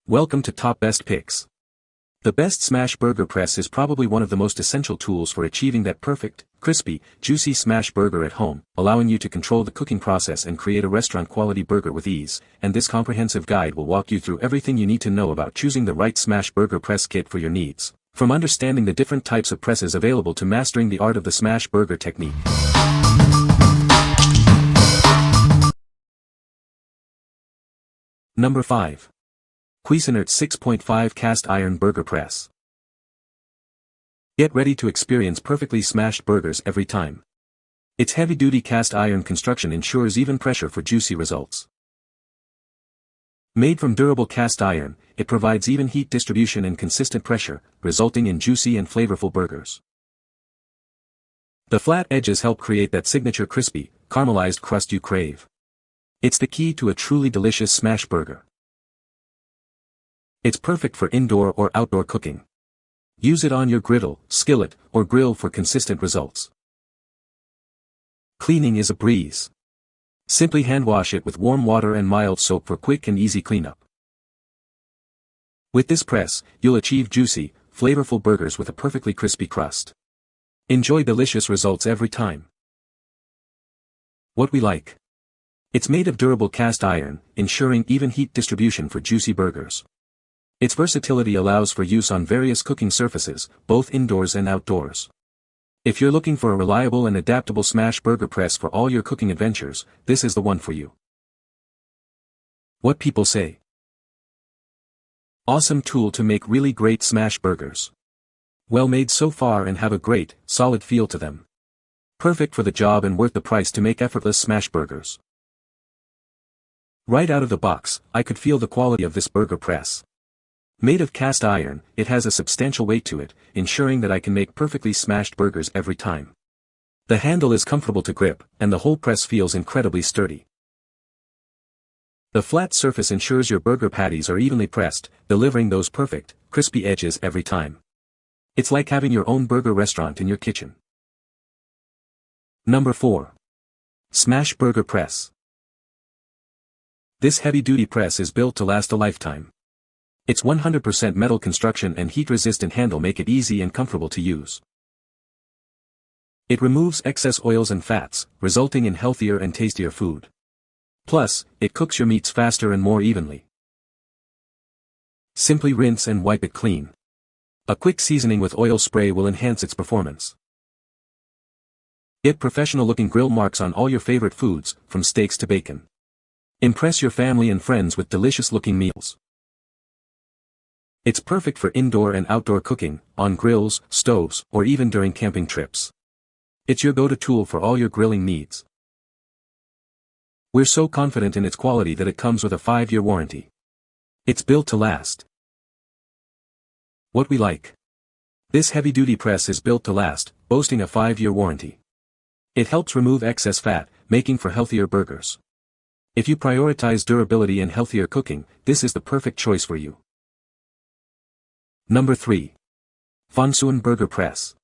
Welcome to Top Best Picks. The Best Smash Burger Press is probably one of the most essential tools for achieving that perfect, crispy, juicy smash burger at home, allowing you to control the cooking process and create a restaurant-quality burger with ease, and this comprehensive guide will walk you through everything you need to know about choosing the right smash burger press kit for your needs, from understanding the different types of presses available to mastering the art of the smash burger technique. Number 5. Cuisinart 6.5 Cast Iron Burger Press. Get ready to experience perfectly smashed burgers every time. Its heavy-duty cast iron construction ensures even pressure for juicy results. Made from durable cast iron, it provides even heat distribution and consistent pressure, resulting in juicy and flavorful burgers. The flat edges help create that signature crispy, caramelized crust you crave. It's the key to a truly delicious smash burger. It's perfect for indoor or outdoor cooking. Use it on your griddle, skillet, or grill for consistent results. Cleaning is a breeze. Simply hand wash it with warm water and mild soap for quick and easy cleanup. With this press, you'll achieve juicy, flavorful burgers with a perfectly crispy crust. Enjoy delicious results every time. What we like. It's made of durable cast iron, ensuring even heat distribution for juicy burgers. Its versatility allows for use on various cooking surfaces, both indoors and outdoors. If you're looking for a reliable and adaptable smash burger press for all your cooking adventures, this is the one for you. What people say. Awesome tool to make really great smash burgers. Well made so far and have a great, solid feel to them. Perfect for the job and worth the price to make effortless smash burgers. Right out of the box, I could feel the quality of this burger press. Made of cast iron, it has a substantial weight to it, ensuring that I can make perfectly smashed burgers every time. The handle is comfortable to grip, and the whole press feels incredibly sturdy. The flat surface ensures your burger patties are evenly pressed, delivering those perfect, crispy edges every time. It's like having your own burger restaurant in your kitchen. Number 4. Smash Burger Press. This heavy-duty press is built to last a lifetime. Its 100% metal construction and heat-resistant handle make it easy and comfortable to use. It removes excess oils and fats, resulting in healthier and tastier food. Plus, it cooks your meats faster and more evenly. Simply rinse and wipe it clean. A quick seasoning with oil spray will enhance its performance. Get professional-looking grill marks on all your favorite foods, from steaks to bacon. Impress your family and friends with delicious-looking meals. It's perfect for indoor and outdoor cooking, on grills, stoves, or even during camping trips. It's your go-to tool for all your grilling needs. We're so confident in its quality that it comes with a 5-year warranty. It's built to last. What we like. This heavy-duty press is built to last, boasting a 5-year warranty. It helps remove excess fat, making for healthier burgers. If you prioritize durability and healthier cooking, this is the perfect choice for you. Number 3. FANGSUN Burger Press.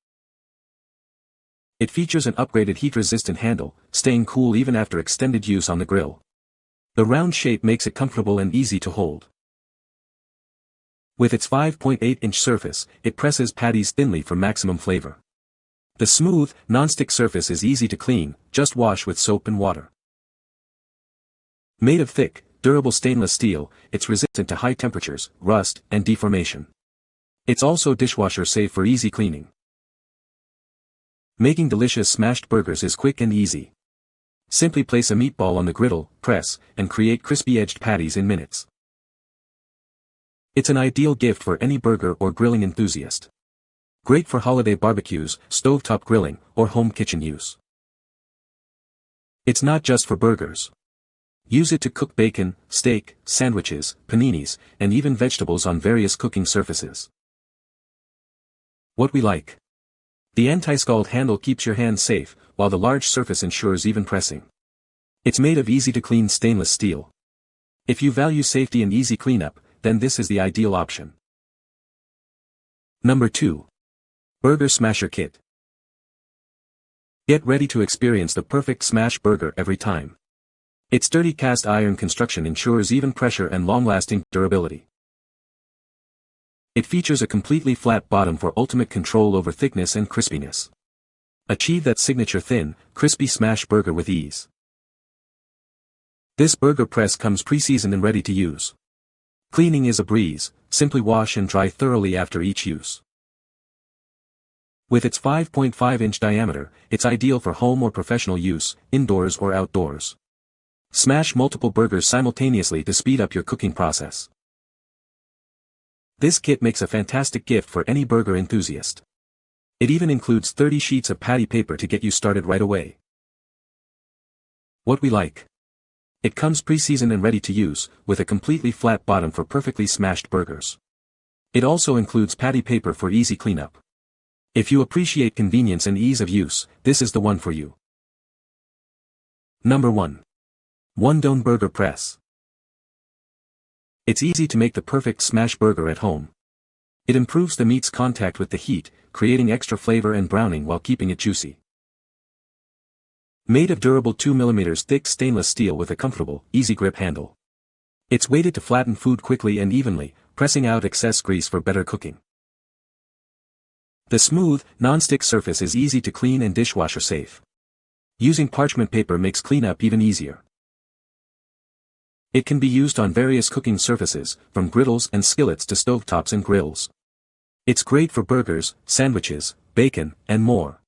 It features an upgraded heat-resistant handle, staying cool even after extended use on the grill. The round shape makes it comfortable and easy to hold. With its 5.8-inch surface, it presses patties thinly for maximum flavor. The smooth, non-stick surface is easy to clean, just wash with soap and water. Made of thick, durable stainless steel, it's resistant to high temperatures, rust, and deformation. It's also dishwasher safe for easy cleaning. Making delicious smashed burgers is quick and easy. Simply place a meatball on the griddle, press, and create crispy-edged patties in minutes. It's an ideal gift for any burger or grilling enthusiast. Great for holiday barbecues, stovetop grilling, or home kitchen use. It's not just for burgers. Use it to cook bacon, steak, sandwiches, paninis, and even vegetables on various cooking surfaces. What we like. The anti-scald handle keeps your hands safe, while the large surface ensures even pressing. It's made of easy-to-clean stainless steel. If you value safety and easy cleanup, then this is the ideal option. Number 2. Burger Smasher Kit. Get ready to experience the perfect smash burger every time. Its sturdy cast iron construction ensures even pressure and long-lasting durability. It features a completely flat bottom for ultimate control over thickness and crispiness. Achieve that signature thin, crispy smash burger with ease. This burger press comes pre-seasoned and ready to use. Cleaning is a breeze, simply wash and dry thoroughly after each use. With its 5.5-inch diameter, it's ideal for home or professional use, indoors or outdoors. Smash multiple burgers simultaneously to speed up your cooking process. This kit makes a fantastic gift for any burger enthusiast. It even includes 30 sheets of patty paper to get you started right away. What we like. It comes pre-seasoned and ready to use, with a completely flat bottom for perfectly smashed burgers. It also includes patty paper for easy cleanup. If you appreciate convenience and ease of use, this is the one for you. Number 1. ONEDONE Burger Press. It's easy to make the perfect smash burger at home. It improves the meat's contact with the heat, creating extra flavor and browning while keeping it juicy. Made of durable 2 mm thick stainless steel with a comfortable, easy grip handle. It's weighted to flatten food quickly and evenly, pressing out excess grease for better cooking. The smooth, non-stick surface is easy to clean and dishwasher safe. Using parchment paper makes cleanup even easier. It can be used on various cooking surfaces, from griddles and skillets to stovetops and grills. It's great for burgers, sandwiches, bacon, and more.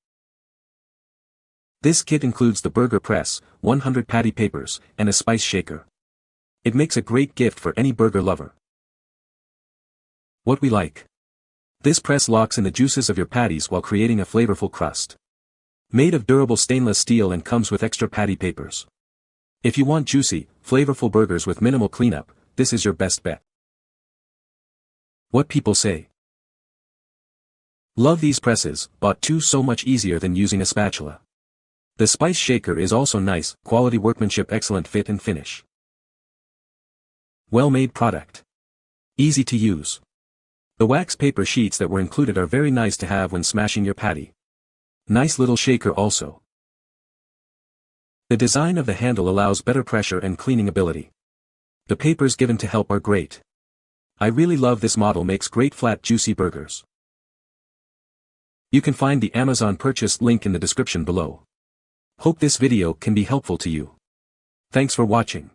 This kit includes the burger press, 100 patty papers, and a spice shaker. It makes a great gift for any burger lover. What we like. This press locks in the juices of your patties while creating a flavorful crust. Made of durable stainless steel and comes with extra patty papers. If you want juicy, flavorful burgers with minimal cleanup, this is your best bet. What people say. Love these presses, bought two so much easier than using a spatula. The spice shaker is also nice, quality workmanship, excellent fit and finish. Well-made product. Easy to use. The wax paper sheets that were included are very nice to have when smashing your patty. Nice little shaker also. The design of the handle allows better pressure and cleaning ability. The papers given to help are great. I really love this model, makes great flat juicy burgers. You can find the Amazon purchase link in the description below. Hope this video can be helpful to you. Thanks for watching.